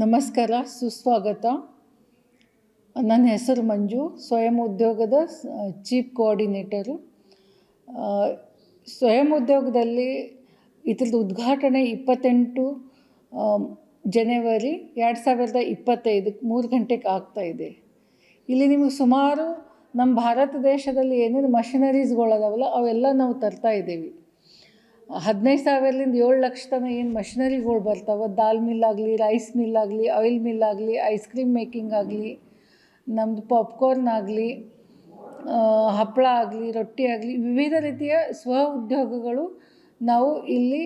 ನಮಸ್ಕಾರ, ಸುಸ್ವಾಗತ. ನನ್ನ ಹೆಸರು ಮಂಜು, ಸ್ವಯಂ ಉದ್ಯೋಗದ ಚೀಫ್ ಕೋಆರ್ಡಿನೇಟರು. ಸ್ವಯಂ ಉದ್ಯೋಗದಲ್ಲಿ ಇದ್ರದ್ದು ಉದ್ಘಾಟನೆ 28 ಜನವರಿ 2025 3 ಗಂಟೆಗೆ ಆಗ್ತಾಯಿದೆ. ಇಲ್ಲಿ ನಿಮಗೆ ಸುಮಾರು ನಮ್ಮ ಭಾರತ ದೇಶದಲ್ಲಿ ಏನೇನು ಮಷಿನರೀಸ್ಗಳದಾವಲ್ಲ ಅವೆಲ್ಲ ನಾವು ತರ್ತಾ ಇದ್ದೀವಿ. 15,000ರಿಂದ 7 ಲಕ್ಷ ತನಕ ಏನು ಮಷಿನರಿಗಳು ಬರ್ತಾವೆ. ದಾಲ್ ಮಿಲ್ ಆಗಲಿ, ರೈಸ್ ಮಿಲ್ ಆಗಲಿ, ಆಯಿಲ್ ಮಿಲ್ ಆಗಲಿ, ಐಸ್ ಕ್ರೀಮ್ ಮೇಕಿಂಗ್ ಆಗಲಿ, ನಮ್ಮದು ಪಾಪ್ಕಾರ್ನ್ ಆಗಲಿ, ಹಪ್ಪಳ ಆಗಲಿ, ರೊಟ್ಟಿ ಆಗಲಿ, ವಿವಿಧ ರೀತಿಯ ಸ್ವ ಉದ್ಯೋಗಗಳು ನಾವು ಇಲ್ಲಿ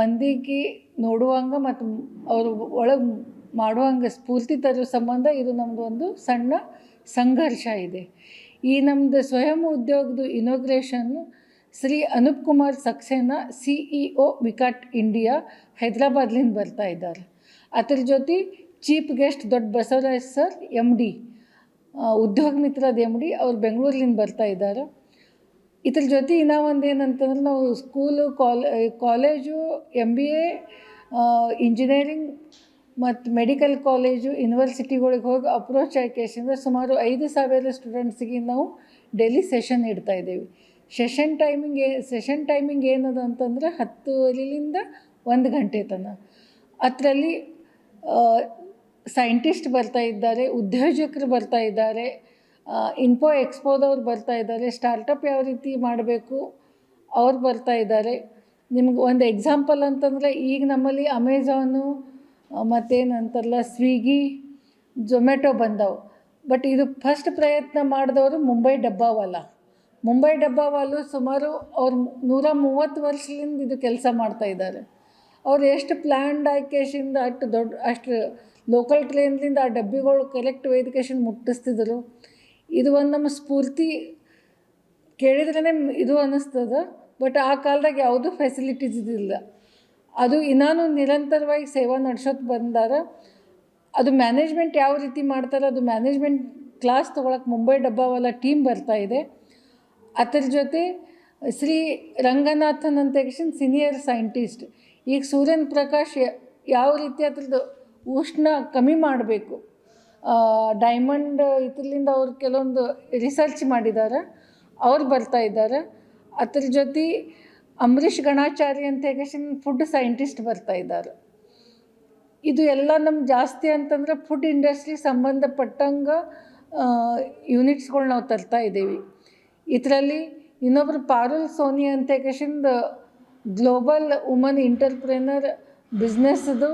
ಮಂದಿಗೆ ನೋಡುವಂಗೆ ಮತ್ತು ಅವರು ಒಳಗೆ ಮಾಡುವಂಗೆ ಸ್ಫೂರ್ತಿ ತರೋ ಸಂಬಂಧ ಇದು ನಮ್ಮದು ಒಂದು ಸಣ್ಣ ಸಂಘರ್ಷ ಇದೆ. ಈ ನಮ್ಮದು ಸ್ವಯಂ ಉದ್ಯೋಗದ ಇನೋಗ್ರೇಷನ್ನು ಶ್ರೀ ಅನೂಪ್ ಕುಮಾರ್ ಸಕ್ಸೇನಾ, CEO ವಿಕಾಟ್ ಇಂಡಿಯಾ, ಹೈದರಾಬಾದ್ಲಿಂದ ಬರ್ತಾ ಇದ್ದಾರೆ. ಅದ್ರ ಜೊತೆ ಚೀಫ್ ಗೆಸ್ಟ್ ದೊಡ್ಡ ಬಸವರಾಜ್ ಸರ್, MD, ಉದ್ಯೋಗ ಮಿತ್ರದ MD, ಅವ್ರು ಬೆಂಗಳೂರಿಂದ ಬರ್ತಾ ಇದ್ದಾರೆ. ಇದ್ರ ಜೊತೆ ಇನ್ನೂ ಒಂದು ಏನಂತಂದ್ರೆ ನಾವು ಸ್ಕೂಲು, ಕಾಲೇಜು, MBA, ಇಂಜಿನಿಯರಿಂಗ್ ಮತ್ತು ಮೆಡಿಕಲ್ ಕಾಲೇಜು, ಯೂನಿವರ್ಸಿಟಿಗಳಿಗೆ ಹೋಗಿ ಅಪ್ರೋಚ್ ಆಯ್ಕೆಸಿಂದ ಸುಮಾರು 5,000 ಸ್ಟೂಡೆಂಟ್ಸಿಗೆ ನಾವು ಡೈಲಿ ಸೆಷನ್ ಇಡ್ತಾಯಿದ್ದೀವಿ. ಸೆಷನ್ ಟೈಮಿಂಗ್ ಏನದು ಅಂತಂದರೆ 10:00ರಿಂದ 1 ಗಂಟೆ ತನಕ. ಅದರಲ್ಲಿ ಸೈಂಟಿಸ್ಟ್ ಬರ್ತಾ ಇದ್ದಾರೆ, ಉದ್ಯೋಜಕರು ಬರ್ತಾ ಇದ್ದಾರೆ, ಇನ್ಫೋ ಎಕ್ಸ್ಪೋದವ್ರು ಬರ್ತಾ ಇದ್ದಾರೆ, ಸ್ಟಾರ್ಟಪ್ ಯಾವ ರೀತಿ ಮಾಡಬೇಕು ಅವ್ರು ಬರ್ತಾ ಇದ್ದಾರೆ. ನಿಮ್ಗೆ ಒಂದು ಎಕ್ಸಾಂಪಲ್ ಅಂತಂದರೆ ಈಗ ನಮ್ಮಲ್ಲಿ ಅಮೆಝಾನು ಮತ್ತೇನಂತಾರಲ್ಲ ಸ್ವಿಗ್ಗಿ, ಝೊಮ್ಯಾಟೊ ಬಂದವು. ಬಟ್ ಇದು ಫಸ್ಟ್ ಪ್ರಯತ್ನ ಮಾಡಿದವರು ಮುಂಬೈ ಡಬ್ಬಾವಾಲು ಸುಮಾರು ಅವ್ರು 130 ವರ್ಷದಿಂದ ಇದು ಕೆಲಸ ಮಾಡ್ತಾಯಿದ್ದಾರೆ. ಅವ್ರು ಎಷ್ಟು ಪ್ಲ್ಯಾಂಡ್ ಆಯ್ಕೆಶಿಂದ ಅಷ್ಟು ಲೋಕಲ್ ಟ್ರೈನ್ಲಿಂದ ಆ ಡಬ್ಬಿಗಳು ಕರೆಕ್ಟ್ ವೇದಿಕೇಶನ್ ಮುಟ್ಟಿಸ್ತಿದ್ರು. ಇದು ಒಂದು ನಮ್ಮ ಸ್ಫೂರ್ತಿ ಕೇಳಿದ್ರೇ ಇದು ಅನ್ನಿಸ್ತದೆ. ಬಟ್ ಆ ಕಾಲದಾಗ ಯಾವುದೂ ಫೆಸಿಲಿಟೀಸ್ ಇದಿಲ್ಲ. ಅದು ಇನ್ನೂ ನಿರಂತರವಾಗಿ ಸೇವಾ ನಡೆಸೋದು ಬಂದಾರ. ಅದು ಮ್ಯಾನೇಜ್ಮೆಂಟ್ ಯಾವ ರೀತಿ ಮಾಡ್ತಾರೆ, ಅದು ಮ್ಯಾನೇಜ್ಮೆಂಟ್ ಕ್ಲಾಸ್ ತೊಗೊಳಕ್ಕೆ ಮುಂಬೈ ಡಬ್ಬಾವಾಲ ಟೀಮ್ ಬರ್ತಾಯಿದೆ. ಅದರ ಜೊತೆ ಶ್ರೀ ರಂಗನಾಥನ್ ಅಂತ ಸೀನಿಯರ್ ಸೈಂಟಿಸ್ಟ್, ಈಗ ಸೂರ್ಯನ ಪ್ರಕಾಶ ಯಾವ ರೀತಿ ಅದ್ರದ್ದು ಉಷ್ಣ ಕಮ್ಮಿ ಮಾಡಬೇಕು, ಡೈಮಂಡ್ ಇದರಿಂದ ಅವ್ರು ಕೆಲವೊಂದು ರಿಸರ್ಚ್ ಮಾಡಿದ್ದಾರೆ, ಅವ್ರು ಬರ್ತಾ ಇದ್ದಾರೆ. ಅದ್ರ ಜೊತೆ ಅಂಬರೀಷ್ ಗಣಾಚಾರಿ ಅಂತ ಫುಡ್ ಸೈಂಟಿಸ್ಟ್ ಬರ್ತಾ ಇದ್ದಾರೆ. ಇದು ಎಲ್ಲ ನಮ್ಗೆ ಜಾಸ್ತಿ ಅಂತಂದ್ರೆ ಫುಡ್ ಇಂಡಸ್ಟ್ರಿ ಸಂಬಂಧಪಟ್ಟಂಗೆ ಯೂನಿಟ್ಸ್ಗಳು ನಾವು ತರ್ತಾ ಇದ್ದೀವಿ. ಇದರಲ್ಲಿ ಇನ್ನೊಬ್ಬರು ಪಾರುಲ್ ಸೋನಿ ಅಂತ ಗ್ಲೋಬಲ್ ವುಮನ್ ಎಂಟರ್ಪ್ರೆನರ್ ಬಿಸ್ನೆಸ್ದು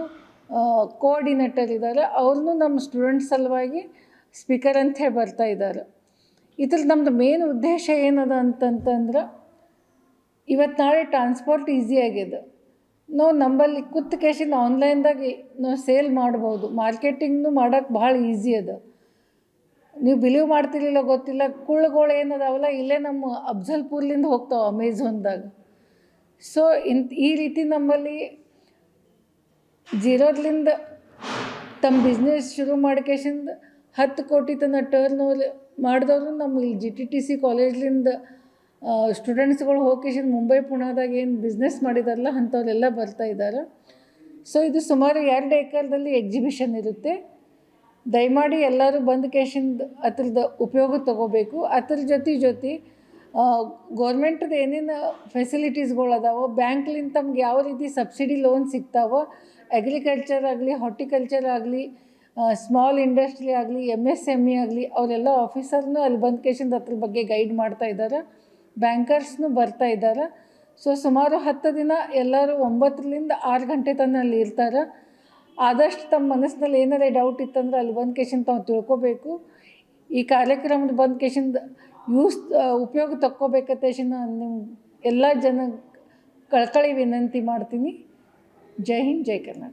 ಕೋಆರ್ಡಿನೇಟರ್ ಇದ್ದಾರೆ. ಅವ್ರನ್ನೂ ನಮ್ಮ ಸ್ಟೂಡೆಂಟ್ಸ್ ಸಲುವಾಗಿ ಸ್ಪೀಕರ್ ಅಂತ ಹೇಳಿ ಬರ್ತಾ ಇದ್ದಾರೆ. ಇದ್ರಲ್ಲಿ ನಮ್ಮದು ಮೇನ್ ಉದ್ದೇಶ ಏನದ ಅಂತಂತಂದ್ರೆ ಇವತ್ತು ನಾಳೆ ಟ್ರಾನ್ಸ್ಪೋರ್ಟ್ ಈಸಿ ಆಗಿದೆ. ನಾವು ನಂಬಲ್ಲಿ ಕೂತ್ಕೇಶಿಂದ ಆನ್ಲೈನ್ದಾಗೆ ನಾವು ಸೇಲ್ ಮಾಡ್ಬೋದು. ಮಾರ್ಕೆಟಿಂಗ್ನು ಮಾಡೋಕ್ಕೆ ಭಾಳ ಈಸಿ ಅದ. ನೀವು ಬಿಲೀವ್ ಮಾಡ್ತಿರ್ಲಿಲ್ಲ ಗೊತ್ತಿಲ್ಲ, ಕುಳ್ಳುಗಳು ಏನದಾವಲ್ಲ ಇಲ್ಲೇ ನಮ್ಮ ಅಫ್ಜಲ್ಪುರ್ಲಿಂದ ಹೋಗ್ತಾವೆ ಅಮೆಝಾನ್ದಾಗ. ಸೊ ಈ ರೀತಿ ನಮ್ಮಲ್ಲಿ ಜೀರೋದ್ಲಿಂದ ತಮ್ಮ ಬಿಸ್ನೆಸ್ ಶುರು ಮಾಡ್ಕೇಶಿಂದ 10 ಕೋಟಿ ತನಕ ಟರ್ನ್ ಓವರ್ ಮಾಡಿದವರು ನಮ್ಮ ಇಲ್ಲಿ GTTC ಕಾಲೇಜ್ಲಿಂದ ಸ್ಟೂಡೆಂಟ್ಸ್ಗಳು ಹೋಗ್ಕೇಶಿಂದ ಮುಂಬೈ ಪುಣಾದಾಗ ಏನು ಬಿಸ್ನೆಸ್ ಮಾಡಿದಾರಲ್ಲ ಅಂಥವರೆಲ್ಲ ಬರ್ತಾ ಇದ್ದಾರೆ. ಸೊ ಇದು ಸುಮಾರು 2 ಎಕರ್ದಲ್ಲಿ ಎಕ್ಸಿಬಿಷನ್ ಇರುತ್ತೆ. ದಯಮಾಡಿ ಎಲ್ಲರೂ ಬಂದು ಕೇಶಿಂದ ಅದ್ರದ್ದು ಉಪಯೋಗ ತೊಗೋಬೇಕು. ಅದ್ರ ಜೊತೆ ಗೌರ್ಮೆಂಟ್ದು ಏನೇನು ಫೆಸಿಲಿಟೀಸ್ಗಳು ಅದಾವೋ, ಬ್ಯಾಂಕ್ಲಿಂದ ತಮ್ಗೆ ಯಾವ ರೀತಿ ಸಬ್ಸಿಡಿ ಲೋನ್ ಸಿಗ್ತಾವೋ, ಅಗ್ರಿಕಲ್ಚರ್ ಆಗಲಿ, ಹಾರ್ಟಿಕಲ್ಚರ್ ಆಗಲಿ, ಸ್ಮಾಲ್ ಇಂಡಸ್ಟ್ರಿ ಆಗಲಿ, MSME ಆಗಲಿ, ಅವರೆಲ್ಲ ಆಫೀಸರ್ನೂ ಅಲ್ಲಿ ಬಂದು ಕೇಶಿಂದ ಅದ್ರ ಬಗ್ಗೆ ಗೈಡ್ ಮಾಡ್ತಾ ಇದ್ದಾರೆ. ಬ್ಯಾಂಕರ್ಸ್ನೂ ಬರ್ತಾ ಇದ್ದಾರೆ. ಸೊ ಸುಮಾರು 10 ದಿನ ಎಲ್ಲರೂ 9ರಿಂದ 6 ಗಂಟೆ ತನಕ ಅಲ್ಲಿ ಇರ್ತಾರೆ. ಆದಷ್ಟು ತಮ್ಮ ಮನಸ್ಸಿನಲ್ಲಿ ಏನಾರೇ ಡೌಟ್ ಇತ್ತಂದ್ರೆ ಅಲ್ಲಿ ಬಂದು ಕೇಶಿಂದ ತಾವು ತಿಳ್ಕೊಬೇಕು. ಈ ಕಾರ್ಯಕ್ರಮದ ಬಂದು ಕೇಶಿಂದ ಉಪಯೋಗ ತಕ್ಕೋಬೇಕಂತ ನಿಮ್ಮ ಎಲ್ಲ ಜನ ಕಳಕಳಿ ವಿನಂತಿ ಮಾಡ್ತೀನಿ. ಜೈ ಹಿಂದ್, ಜೈ ಕರ್ನಾಟಕ.